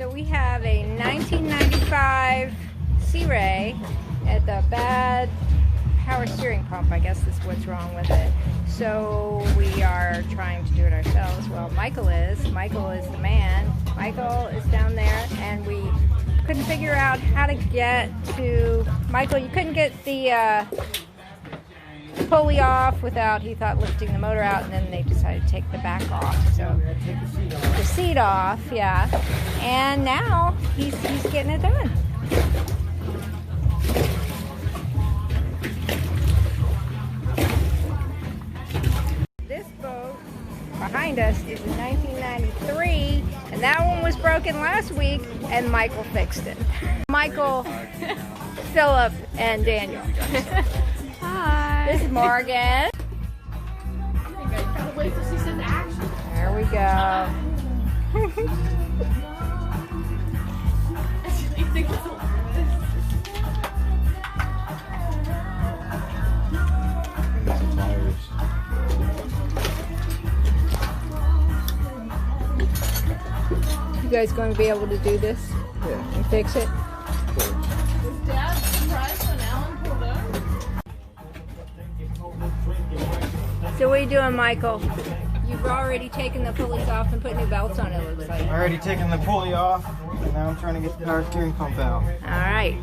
So we have a 1995 SeaRay at the bad power steering pump. I guess is what's wrong with it. So we are trying to do it ourselves. Well, Michael is. Michael is the man. Michael is down there, and we couldn't figure out how to get to... Michael, you couldn't get the pulley off without, he thought, lifting the motor out, and then they decided to take the back off. So the seat off, yeah. And now he's getting it done. This boat behind us is a 1993, and that one was broken last week, and Michael fixed it. Michael, Philip, and Daniel. Hi. This is Morgan. Wait till she says action. There we go. I think it's You guys going to be able to do this? Yeah. And fix it? Was Dad surprised when Alan pulled up? So what are you doing, Michael? You've already taken the pulleys off and put new belts on, it looks like. I already taken the pulley off, and now I'm trying to get the power steering pump out. Alright.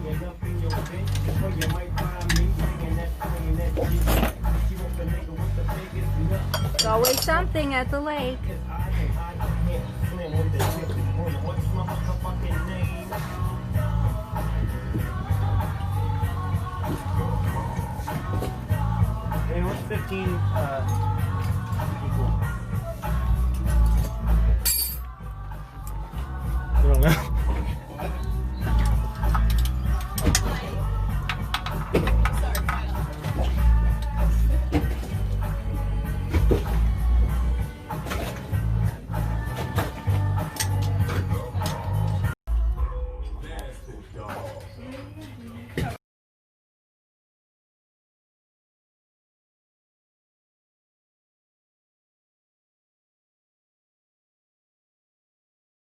It's always something at the lake. Hey, what's 15?